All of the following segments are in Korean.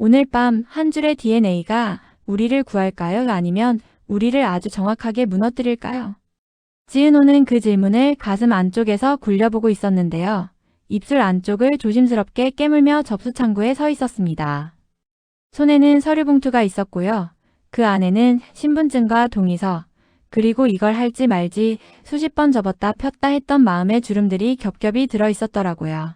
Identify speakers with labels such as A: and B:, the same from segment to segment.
A: 오늘 밤 한 줄의 DNA가 우리를 구할까요? 아니면 우리를 아주 정확하게 무너뜨릴까요? 지은호는 그 질문을 가슴 안쪽에서 굴려보고 있었는데요. 입술 안쪽을 조심스럽게 깨물며 접수 창구에 서 있었습니다. 손에는 서류 봉투가 있었고요. 그 안에는 신분증과 동의서, 그리고 이걸 할지 말지 수십 번 접었다 폈다 했던 마음의 주름들이 겹겹이 들어 있었더라고요.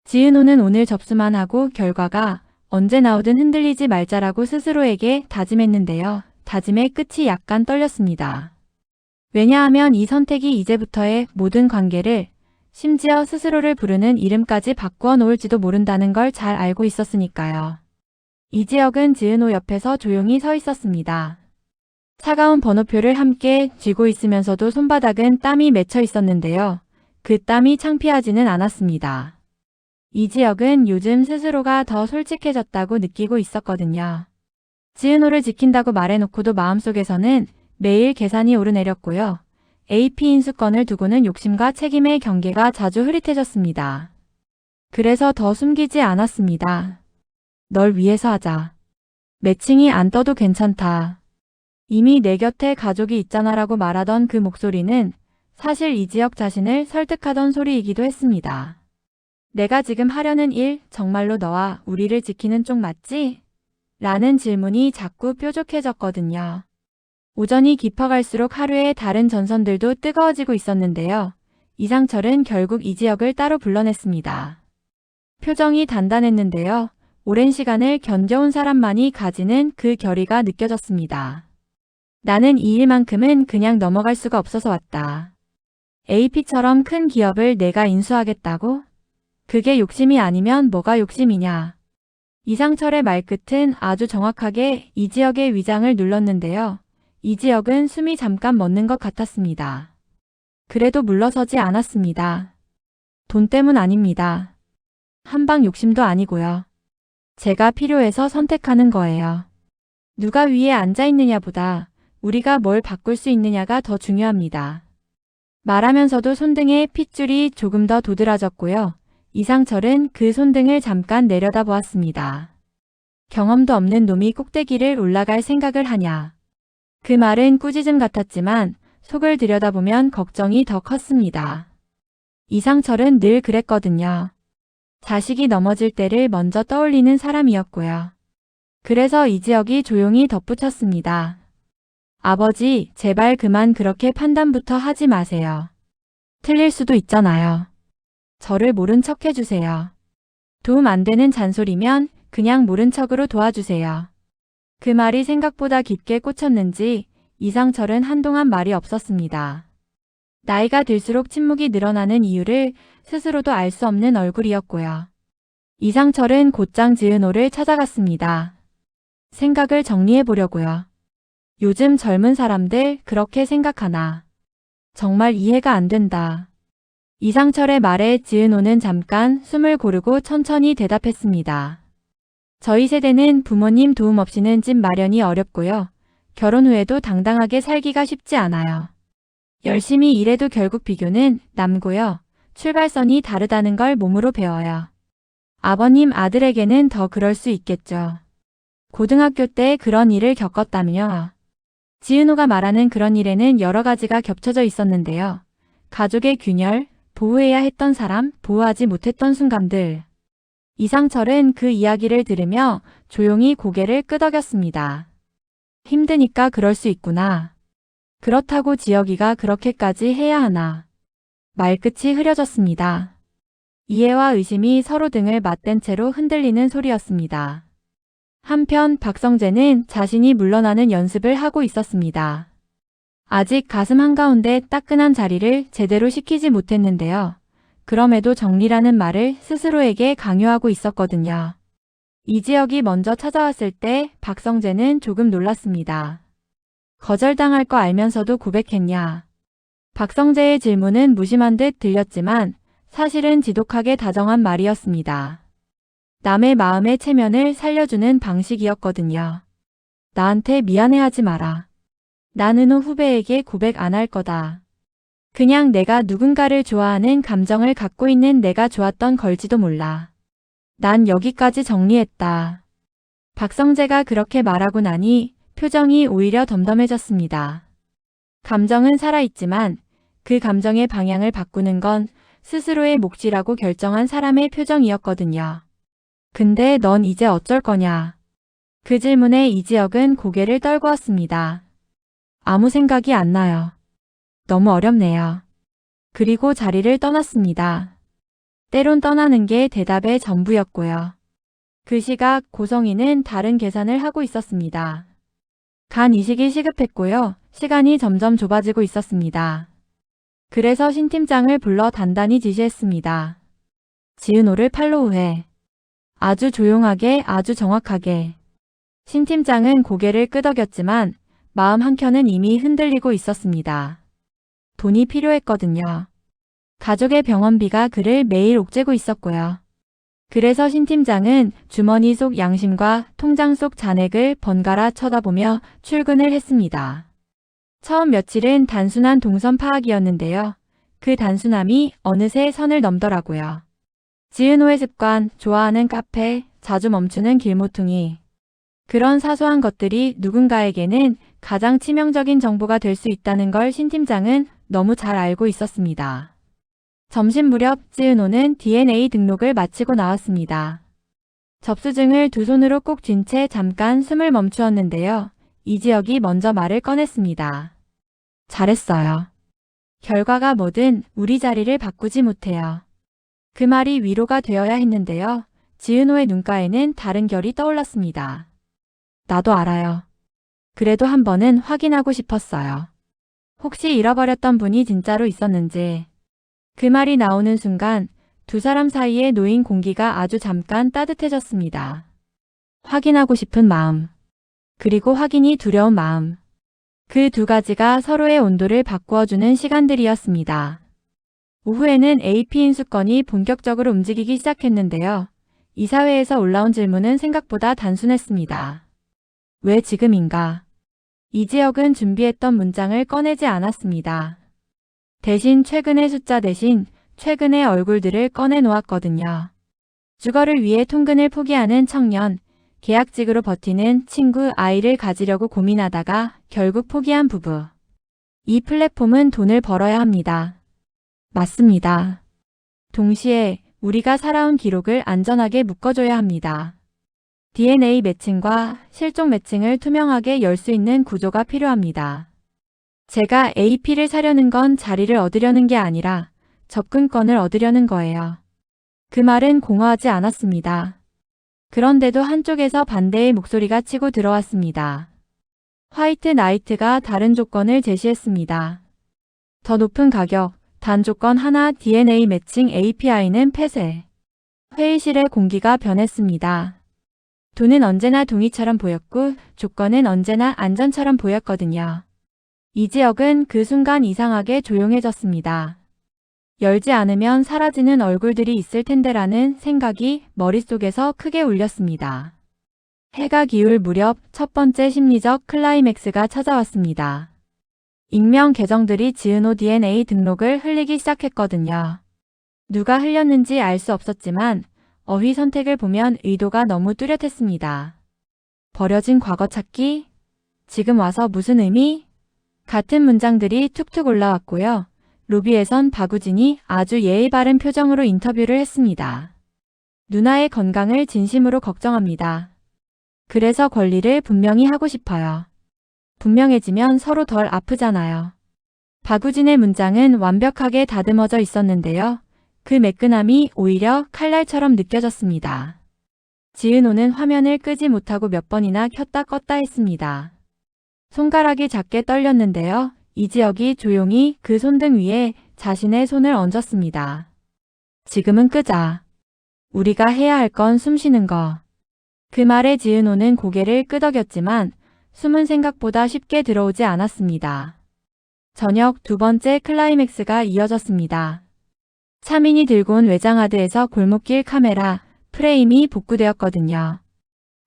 A: 지은호는 오늘 접수만 하고 결과가 언제 나오든 흔들리지 말자라고 스스로에게 다짐했는데요. 다짐의 끝이 약간 떨렸습니다. 왜냐하면 이 선택이 이제부터의 모든 관계를, 심지어 스스로를 부르는 이름까지 바꾸어 놓을지도 모른다는 걸 잘 알고 있었으니까요. 이지혁은 지은호 옆에서 조용히 서 있었습니다. 차가운 번호표를 함께 쥐고 있으면서도 손바닥은 땀이 맺혀 있었는데요. 그 땀이 창피하지는 않았습니다. 이지혁은 요즘 스스로가 더 솔직해졌다고 느끼고 있었거든요. 지은호를 지킨다고 말해놓고도 마음속에서는 매일 계산이 오르내렸고요. AP 인수권을 두고는 욕심과 책임의 경계가 자주 흐릿해졌습니다. 그래서 더 숨기지 않았습니다. 널 위해서 하자. 매칭이 안 떠도 괜찮다. 이미 내 곁에 가족이 있잖아라고 말하던 그 목소리는 사실 이지혁 자신을 설득하던 소리이기도 했습니다. 내가 지금 하려는 일 정말로 너와 우리를 지키는 쪽 맞지? 라는 질문이 자꾸 뾰족해졌거든요. 오전이 깊어갈수록 하루의 다른 전선들도 뜨거워지고 있었는데요. 이상철은 결국 이지혁을 따로 불러냈습니다. 표정이 단단했는데요. 오랜 시간을 견뎌온 사람만이 가지는 그 결의가 느껴졌습니다. 나는 이 일만큼은 그냥 넘어갈 수가 없어서 왔다. AP처럼 큰 기업을 내가 인수하겠다고? 그게 욕심이 아니면 뭐가 욕심이냐. 이상철의 말끝은 아주 정확하게 이지혁의 위장을 눌렀는데요. 이지혁은 숨이 잠깐 멎는 것 같았습니다. 그래도 물러서지 않았습니다. 돈 때문 아닙니다. 한방 욕심도 아니고요. 제가 필요해서 선택하는 거예요. 누가 위에 앉아있느냐보다 우리가 뭘 바꿀 수 있느냐가 더 중요합니다. 말하면서도 손등에 핏줄이 조금 더 도드라졌고요. 이상철은 그 손등을 잠깐 내려다보았습니다. 경험도 없는 놈이 꼭대기를 올라갈 생각을 하냐. 그 말은 꾸짖음 같았지만 속을 들여다보면 걱정이 더 컸습니다. 이상철은 늘 그랬거든요. 자식이 넘어질 때를 먼저 떠올리는 사람이었고요. 그래서 이지혁이 조용히 덧붙였습니다. 아버지, 제발 그만 그렇게 판단부터 하지 마세요. 틀릴 수도 있잖아요. 저를 모른 척 해주세요. 도움 안 되는 잔소리면 그냥 모른 척으로 도와주세요. 그 말이 생각보다 깊게 꽂혔는지 이상철은 한동안 말이 없었습니다. 나이가 들수록 침묵이 늘어나는 이유를 스스로도 알 수 없는 얼굴이었고요. 이상철은 곧장 지은호를 찾아갔습니다. 생각을 정리해 보려고요. 요즘 젊은 사람들 그렇게 생각하나. 정말 이해가 안 된다. 이상철의 말에 지은호는 잠깐 숨을 고르고 천천히 대답했습니다. 저희 세대는 부모님 도움 없이는 집 마련이 어렵고요. 결혼 후에도 당당하게 살기가 쉽지 않아요. 열심히 일해도 결국 비교는 남고요. 출발선이 다르다는 걸 몸으로 배워요. 아버님 아들에게는 더 그럴 수 있겠죠. 고등학교 때 그런 일을 겪었다며. 지은호가 말하는 그런 일에는 여러 가지가 겹쳐져 있었는데요. 가족의 균열, 보호해야 했던 사람, 보호하지 못했던 순간들. 이상철은 그 이야기를 들으며 조용히 고개를 끄덕였습니다. 힘드니까 그럴 수 있구나. 그렇다고 지혁이가 그렇게까지 해야 하나. 말끝이 흐려졌습니다. 이해와 의심이 서로 등을 맞댄 채로 흔들리는 소리였습니다. 한편 박성재는 자신이 물러나는 연습을 하고 있었습니다. 아직 가슴 한가운데 따끈한 자리를 제대로 식히지 못했는데요. 그럼에도 정리라는 말을 스스로에게 강요하고 있었거든요. 이지혁이 먼저 찾아왔을 때 박성재는 조금 놀랐습니다. 거절당할 거 알면서도 고백했냐. 박성재의 질문은 무심한 듯 들렸지만 사실은 지독하게 다정한 말이었습니다. 남의 마음의 체면을 살려주는 방식이었거든요. 나한테 미안해하지 마라. 나는 후 후배에게 고백 안 할 거다. 그냥 내가 누군가를 좋아하는 감정을 갖고 있는 내가 좋았던 걸지도 몰라. 난 여기까지 정리했다. 박성재가 그렇게 말하고 나니 표정이 오히려 덤덤해졌습니다. 감정은 살아있지만 그 감정의 방향을 바꾸는 건 스스로의 몫이라고 결정한 사람의 표정이었거든요. 근데 넌 이제 어쩔 거냐? 그 질문에 이지혁은 고개를 떨구었습니다. 아무 생각이 안 나요. 너무 어렵네요. 그리고 자리를 떠났습니다. 때론 떠나는 게 대답의 전부였고요. 그 시각 고성희는 다른 계산을 하고 있었습니다. 간 이식이 시급했고요. 시간이 점점 좁아지고 있었습니다. 그래서 신 팀장을 불러 단단히 지시했습니다. 지은호를 팔로우해. 아주 조용하게, 아주 정확하게. 신 팀장은 고개를 끄덕였지만 마음 한켠은 이미 흔들리고 있었습니다. 돈이 필요했거든요. 가족의 병원비가 그를 매일 옥죄고 있었고요. 그래서 신 팀장은 주머니 속 양심과 통장 속 잔액을 번갈아 쳐다보며 출근을 했습니다. 처음 며칠은 단순한 동선 파악이었는데요. 그 단순함이 어느새 선을 넘더라고요. 지은호의 습관, 좋아하는 카페, 자주 멈추는 길모퉁이. 그런 사소한 것들이 누군가에게는 가장 치명적인 정보가 될 수 있다는 걸 신 팀장은 너무 잘 알고 있었습니다. 점심 무렵 지은호는 DNA 등록을 마치고 나왔습니다. 접수증을 두 손으로 꼭 쥔 채 잠깐 숨을 멈추었는데요. 이지혁이 먼저 말을 꺼냈습니다. 잘했어요. 결과가 뭐든 우리 자리를 바꾸지 못해요. 그 말이 위로가 되어야 했는데요. 지은호의 눈가에는 다른 결이 떠올랐습니다. 나도 알아요. 그래도 한 번은 확인하고 싶었어요. 혹시 잃어버렸던 분이 진짜로 있었는지. 그 말이 나오는 순간 두 사람 사이에 놓인 공기가 아주 잠깐 따뜻해졌습니다. 확인하고 싶은 마음. 그리고 확인이 두려운 마음. 그 두 가지가 서로의 온도를 바꾸어주는 시간들이었습니다. 오후에는 AP 인수건이 본격적으로 움직이기 시작했는데요. 이사회에서 올라온 질문은 생각보다 단순했습니다. 왜 지금인가? 이지혁은 준비했던 문장을 꺼내지 않았습니다. 대신 최근의 숫자 대신 최근의 얼굴들을 꺼내놓았거든요. 주거를 위해 통근을 포기하는 청년, 계약직으로 버티는 친구, 아이를 가지려고 고민하다가 결국 포기한 부부. 이 플랫폼은 돈을 벌어야 합니다. 맞습니다. 동시에 우리가 살아온 기록을 안전하게 묶어줘야 합니다. DNA 매칭과 실종 매칭을 투명하게 열 수 있는 구조가 필요합니다. 제가 AP를 사려는 건 자리를 얻으려는 게 아니라 접근권을 얻으려는 거예요. 그 말은 공허하지 않았습니다. 그런데도 한쪽에서 반대의 목소리가 치고 들어왔습니다. 화이트 나이트가 다른 조건을 제시했습니다. 더 높은 가격, 단 조건 하나 DNA 매칭 API는 폐쇄. 회의실의 공기가 변했습니다. 돈은 언제나 동의처럼 보였고 조건은 언제나 안전처럼 보였거든요. 이지혁은 그 순간 이상하게 조용해졌습니다. 열지 않으면 사라지는 얼굴들이 있을 텐데라는 생각이 머릿속에서 크게 울렸습니다. 해가 기울 무렵 첫 번째 심리적 클라이맥스가 찾아왔습니다. 익명 계정들이 지은호 DNA 등록을 흘리기 시작했거든요. 누가 흘렸는지 알 수 없었지만 어휘 선택을 보면 의도가 너무 뚜렷했습니다. 버려진 과거 찾기? 지금 와서 무슨 의미? 같은 문장들이 툭툭 올라왔고요. 로비에선 박우진이 아주 예의 바른 표정으로 인터뷰를 했습니다. 누나의 건강을 진심으로 걱정합니다. 그래서 권리를 분명히 하고 싶어요. 분명해지면 서로 덜 아프잖아요. 박우진의 문장은 완벽하게 다듬어져 있었는데요. 그 매끈함이 오히려 칼날처럼 느껴졌습니다. 지은호는 화면을 끄지 못하고 몇 번이나 켰다 껐다 했습니다. 손가락이 작게 떨렸는데요. 이지혁이 조용히 그 손등 위에 자신의 손을 얹었습니다. 지금은 끄자. 우리가 해야 할 건 숨 쉬는 거. 그 말에 지은호는 고개를 끄덕였지만 숨은 생각보다 쉽게 들어오지 않았습니다. 저녁 두 번째 클라이맥스가 이어졌습니다. 차민이 들고 온 외장하드에서 골목길 카메라 프레임이 복구되었거든요.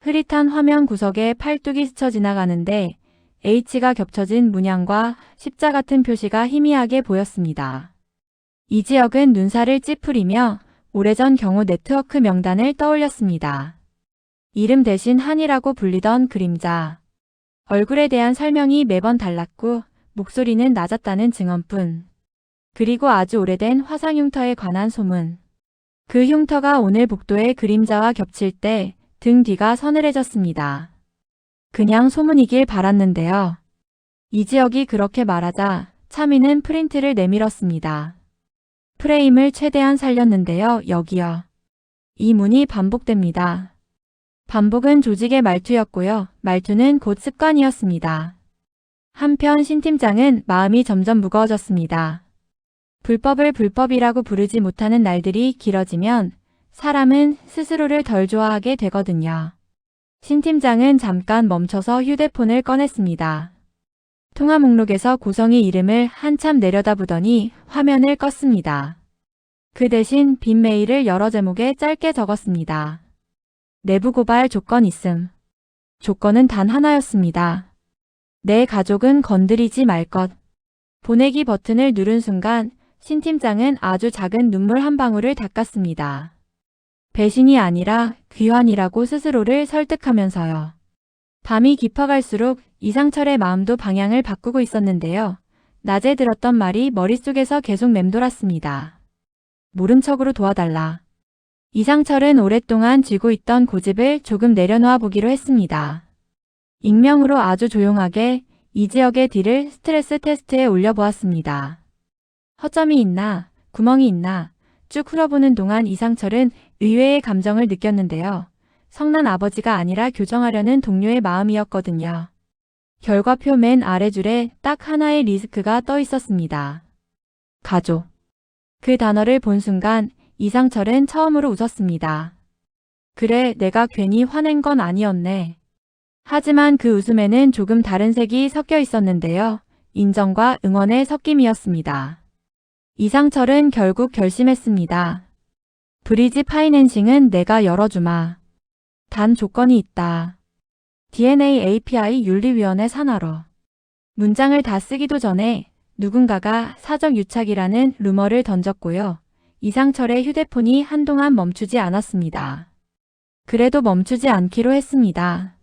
A: 흐릿한 화면 구석에 팔뚝이 스쳐 지나가는데 H가 겹쳐진 문양과 십자 같은 표시가 희미하게 보였습니다. 이지혁은 눈살을 찌푸리며 오래전 경우 네트워크 명단을 떠올렸습니다. 이름 대신 한이라고 불리던 그림자. 얼굴에 대한 설명이 매번 달랐고 목소리는 낮았다는 증언뿐. 그리고 아주 오래된 화상 흉터에 관한 소문. 그 흉터가 오늘 복도의 그림자와 겹칠 때 등 뒤가 서늘해졌습니다. 그냥 소문이길 바랐는데요. 이지혁이 그렇게 말하자 차미는 프린트를 내밀었습니다. 프레임을 최대한 살렸는데요. 여기요. 이 문이 반복됩니다. 반복은 조직의 말투였고요. 말투는 곧 습관이었습니다. 한편 신 팀장은 마음이 점점 무거워졌습니다. 불법을 불법이라고 부르지 못하는 날들이 길어지면 사람은 스스로를 덜 좋아하게 되거든요. 신 팀장은 잠깐 멈춰서 휴대폰을 꺼냈습니다. 통화 목록에서 고성희 이름을 한참 내려다보더니 화면을 껐습니다. 그 대신 빈 메일을 여러 제목에 짧게 적었습니다. 내부 고발 조건 있음. 조건은 단 하나였습니다. 내 가족은 건드리지 말 것. 보내기 버튼을 누른 순간 신 팀장은 아주 작은 눈물 한 방울을 닦았습니다. 배신이 아니라 귀환이라고 스스로를 설득하면서요. 밤이 깊어갈수록 이상철의 마음도 방향을 바꾸고 있었는데요. 낮에 들었던 말이 머릿속에서 계속 맴돌았습니다. 모른 척으로 도와달라. 이상철은 오랫동안 쥐고 있던 고집을 조금 내려놓아 보기로 했습니다. 익명으로 아주 조용하게 이지혁의 뒤를 스트레스 테스트에 올려보았습니다. 허점이 있나, 구멍이 있나 쭉 풀어보는 동안 이상철은 의외의 감정을 느꼈는데요. 성난 아버지가 아니라 교정하려는 동료의 마음이었거든요. 결과표 맨 아래줄에 딱 하나의 리스크가 떠 있었습니다. 가족. 그 단어를 본 순간 이상철은 처음으로 웃었습니다. 그래, 내가 괜히 화낸 건 아니었네. 하지만 그 웃음에는 조금 다른 색이 섞여 있었는데요. 인정과 응원의 섞임이었습니다. 이상철은 결국 결심했습니다. 브리지 파이낸싱은 내가 열어주마. 단 조건이 있다. DNA API 윤리위원회 산하로. 문장을 다 쓰기도 전에 누군가가 사적 유착이라는 루머를 던졌고요. 이상철의 휴대폰이 한동안 멈추지 않았습니다. 그래도 멈추지 않기로 했습니다.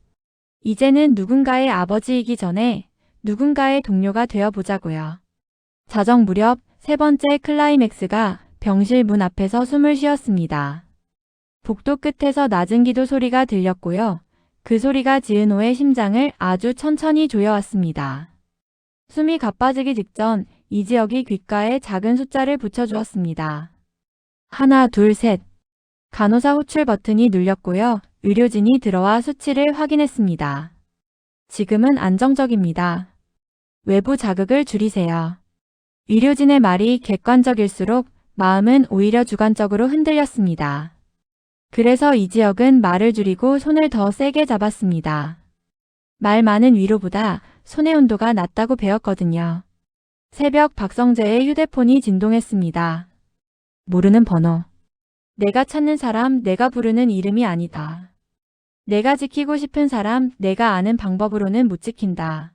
A: 이제는 누군가의 아버지이기 전에 누군가의 동료가 되어보자고요. 자정 무렵 세 번째 클라이맥스가 병실 문 앞에서 숨을 쉬었습니다. 복도 끝에서 낮은 기도 소리가 들렸고요. 그 소리가 지은호의 심장을 아주 천천히 조여왔습니다. 숨이 가빠지기 직전 이지혁이 귓가에 작은 숫자를 붙여주었습니다. 하나, 둘, 셋. 간호사 호출 버튼이 눌렸고요. 의료진이 들어와 수치를 확인했습니다. 지금은 안정적입니다. 외부 자극을 줄이세요. 의료진의 말이 객관적일수록 마음은 오히려 주관적으로 흔들렸습니다. 그래서 이지혁은 말을 줄이고 손을 더 세게 잡았습니다. 말 많은 위로보다 손의 온도가 낮다고 배웠거든요. 새벽 박성재의 휴대폰이 진동했습니다. 모르는 번호. 내가 찾는 사람, 내가 부르는 이름이 아니다. 내가 지키고 싶은 사람, 내가 아는 방법으로는 못 지킨다.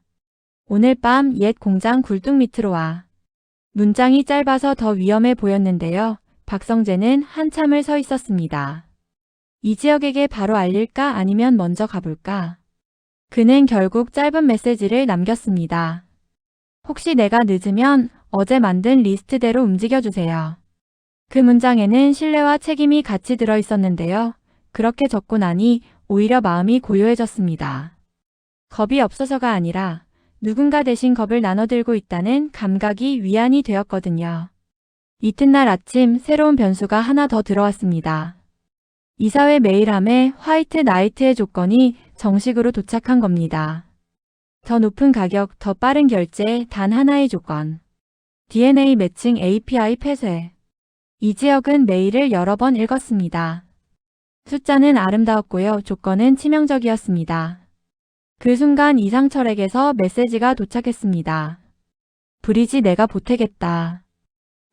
A: 오늘 밤 옛 공장 굴뚝 밑으로 와. 문장이 짧아서 더 위험해 보였는데요. 박성재는 한참을 서 있었습니다. 이지혁에게 바로 알릴까 아니면 먼저 가볼까? 그는 결국 짧은 메시지를 남겼습니다. 혹시 내가 늦으면 어제 만든 리스트대로 움직여주세요. 그 문장에는 신뢰와 책임이 같이 들어있었는데요. 그렇게 적고 나니 오히려 마음이 고요해졌습니다. 겁이 없어서가 아니라 누군가 대신 겁을 나눠들고 있다는 감각이 위안이 되었거든요. 이튿날 아침 새로운 변수가 하나 더 들어왔습니다. 이사회 메일함에 화이트 나이트의 조건이 정식으로 도착한 겁니다. 더 높은 가격, 더 빠른 결제, 단 하나의 조건. DNA 매칭 API 폐쇄. 이지혁은 메일을 여러 번 읽었습니다. 숫자는 아름다웠고요. 조건은 치명적이었습니다. 그 순간 이상철에게서 메시지가 도착했습니다. 브리지 내가 보태겠다.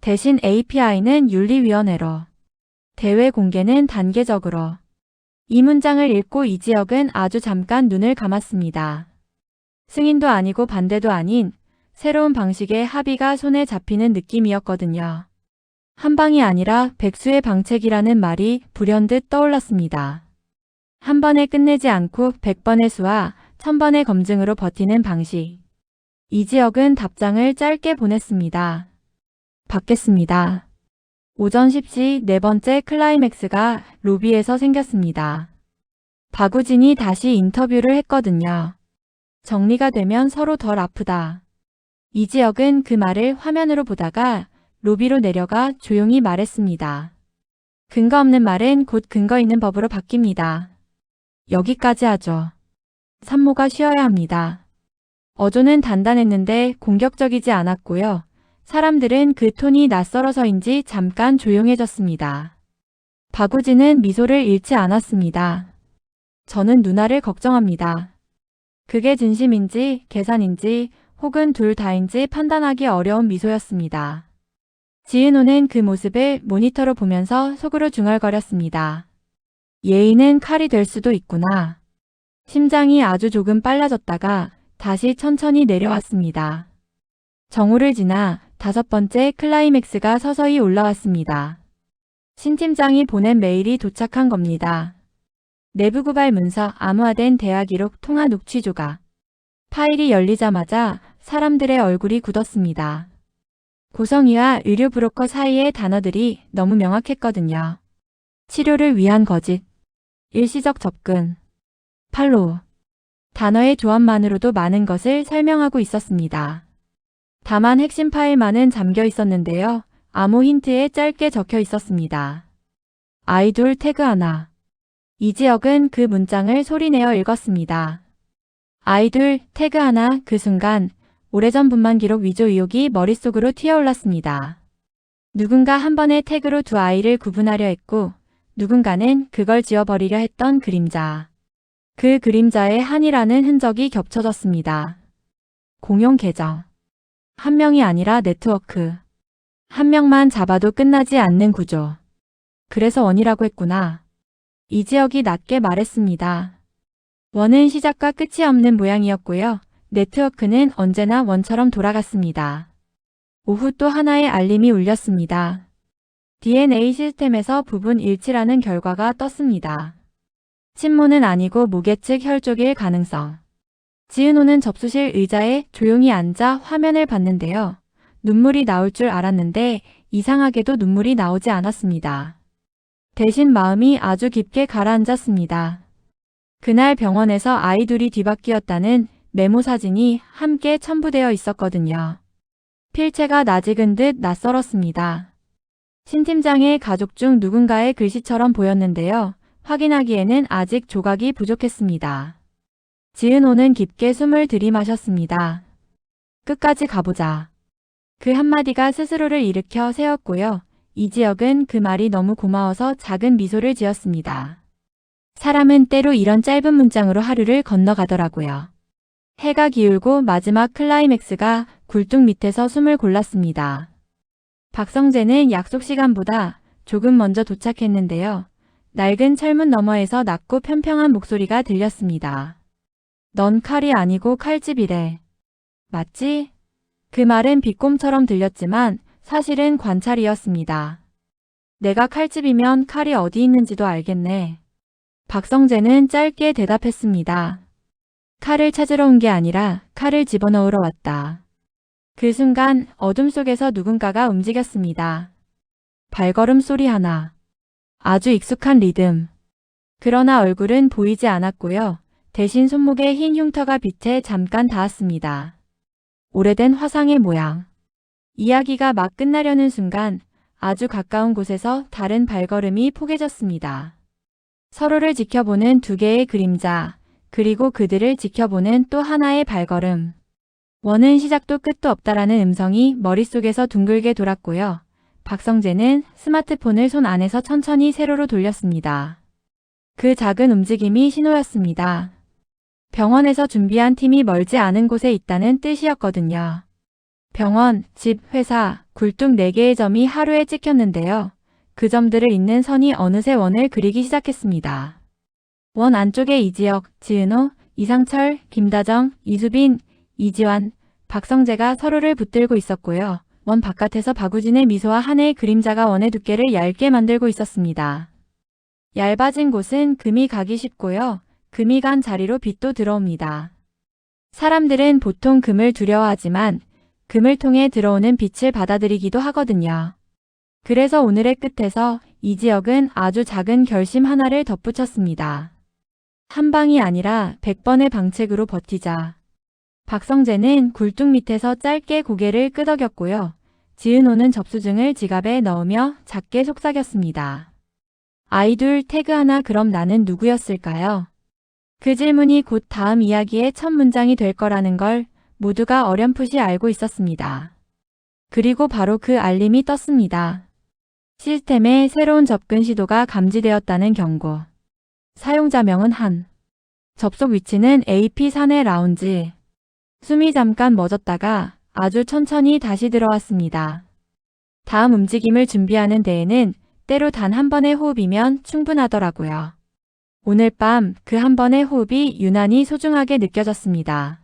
A: 대신 API는 윤리위원회로. 대외 공개는 단계적으로. 이 문장을 읽고 이지혁은 아주 잠깐 눈을 감았습니다. 승인도 아니고 반대도 아닌 새로운 방식의 합의가 손에 잡히는 느낌이었거든요. 한 방이 아니라 백수의 방책이라는 말이 불현듯 떠올랐습니다. 한 번에 끝내지 않고 100번의 수와 1000번의 검증으로 버티는 방식. 이지혁은 답장을 짧게 보냈습니다. 받겠습니다. 오전 10시 네 번째 클라이맥스가 로비에서 생겼습니다. 박우진이 다시 인터뷰를 했거든요. 정리가 되면 서로 덜 아프다. 이지혁은 그 말을 화면으로 보다가 로비로 내려가 조용히 말했습니다. 근거 없는 말은 곧 근거 있는 법으로 바뀝니다. 여기까지 하죠. 산모가 쉬어야 합니다. 어조는 단단했는데 공격적이지 않았고요. 사람들은 그 톤이 낯설어서인지 잠깐 조용해졌습니다. 박우진은 미소를 잃지 않았습니다. 저는 누나를 걱정합니다. 그게 진심인지 계산인지 혹은 둘 다인지 판단하기 어려운 미소였습니다. 지은호는 그 모습을 모니터로 보면서 속으로 중얼거렸습니다. 예의는 칼이 될 수도 있구나. 심장이 아주 조금 빨라졌다가 다시 천천히 내려왔습니다. 정오를 지나 5번째 클라이맥스가 서서히 올라왔습니다. 신 팀장이 보낸 메일이 도착한 겁니다. 내부 고발 문서, 암호화된 대화 기록, 통화 녹취 조각. 파일이 열리자마자 사람들의 얼굴이 굳었습니다. 고성희와 의료 브로커 사이의 단어들이 너무 명확했거든요. 치료를 위한 거짓, 일시적 접근, 팔로우. 단어의 조합만으로도 많은 것을 설명하고 있었습니다. 다만 핵심 파일만은 잠겨 있었는데요. 암호 힌트에 짧게 적혀 있었습니다. 아이돌 태그 하나. 이지혁은 그 문장을 소리내어 읽었습니다. 아이돌 태그 하나. 그 순간 오래전 분만 기록 위조 의혹이 머릿속으로 튀어올랐습니다. 누군가 한 번의 태그로 두 아이를 구분하려 했고 누군가는 그걸 지워버리려 했던 그림자. 그 그림자에 한이라는 흔적이 겹쳐졌습니다. 공용 계정. 한 명이 아니라 네트워크. 한 명만 잡아도 끝나지 않는 구조. 그래서 원이라고 했구나. 이지혁이 낮게 말했습니다. 원은 시작과 끝이 없는 모양이었고요. 네트워크는 언제나 원처럼 돌아갔습니다. 오후 또 하나의 알림이 울렸습니다. DNA 시스템에서 부분 일치라는 결과가 떴습니다. 친모는 아니고 무계측 혈족일 가능성. 지은호는 접수실 의자에 조용히 앉아 화면을 봤는데요. 눈물이 나올 줄 알았는데 이상하게도 눈물이 나오지 않았습니다. 대신 마음이 아주 깊게 가라앉았습니다. 그날 병원에서 아이 둘이 뒤바뀌었다는 메모 사진이 함께 첨부되어 있었거든요. 필체가 낯익은 듯 낯설었습니다. 신 팀장의 가족 중 누군가의 글씨처럼 보였는데요. 확인하기에는 아직 조각이 부족했습니다. 지은호는 깊게 숨을 들이마셨습니다. 끝까지 가보자. 그 한마디가 스스로를 일으켜 세웠고요. 이지혁은 그 말이 너무 고마워서 작은 미소를 지었습니다. 사람은 때로 이런 짧은 문장으로 하루를 건너가더라고요. 해가 기울고 마지막 클라이맥스가 굴뚝 밑에서 숨을 골랐습니다. 박성재는 약속 시간보다 조금 먼저 도착했는데요. 낡은 철문 너머에서 낮고 편평한 목소리가 들렸습니다. 넌 칼이 아니고 칼집이래. 맞지? 그 말은 비꼼처럼 들렸지만 사실은 관찰이었습니다. 내가 칼집이면 칼이 어디 있는지도 알겠네. 박성재는 짧게 대답했습니다. 칼을 찾으러 온 게 아니라 칼을 집어넣으러 왔다. 그 순간 어둠 속에서 누군가가 움직였습니다. 발걸음 소리 하나. 아주 익숙한 리듬. 그러나 얼굴은 보이지 않았고요. 대신 손목에 흰 흉터가 빛에 잠깐 닿았습니다. 오래된 화상의 모양. 이야기가 막 끝나려는 순간 아주 가까운 곳에서 다른 발걸음이 포개졌습니다. 서로를 지켜보는 두 개의 그림자, 그리고 그들을 지켜보는 또 하나의 발걸음. 원은 시작도 끝도 없다라는 음성이 머릿속에서 둥글게 돌았고요. 박성재는 스마트폰을 손 안에서 천천히 세로로 돌렸습니다. 그 작은 움직임이 신호였습니다. 병원에서 준비한 팀이 멀지 않은 곳에 있다는 뜻이었거든요. 병원, 집, 회사, 굴뚝 4개의 점이 하루에 찍혔는데요. 그 점들을 잇는 선이 어느새 원을 그리기 시작했습니다. 원 안쪽에 이지혁, 지은호, 이상철, 김다정, 이수빈, 이지환, 박성재가 서로를 붙들고 있었고요. 원 바깥에서 박우진의 미소와 한의 그림자가 원의 두께를 얇게 만들고 있었습니다. 얇아진 곳은 금이 가기 쉽고요. 금이 간 자리로 빛도 들어옵니다. 사람들은 보통 금을 두려워하지만 금을 통해 들어오는 빛을 받아들이기도 하거든요. 그래서 오늘의 끝에서 이 지역은 아주 작은 결심 하나를 덧붙였습니다. 한 방이 아니라 100번의 방책으로 버티자. 박성재는 굴뚝 밑에서 짧게 고개를 끄덕였고요. 지은호는 접수증을 지갑에 넣으며 작게 속삭였습니다. 아이돌 태그 하나 그럼 나는 누구였을까요? 그 질문이 곧 다음 이야기의 첫 문장이 될 거라는 걸 모두가 어렴풋이 알고 있었습니다. 그리고 바로 그 알림이 떴습니다. 시스템에 새로운 접근 시도가 감지되었다는 경고. 사용자명은 한. 접속 위치는 AP 사내 라운지. 숨이 잠깐 멎었다가 아주 천천히 다시 들어왔습니다. 다음 움직임을 준비하는 데에는 때로 단 한 번의 호흡이면 충분하더라고요. 오늘 밤 그 한 번의 호흡이 유난히 소중하게 느껴졌습니다.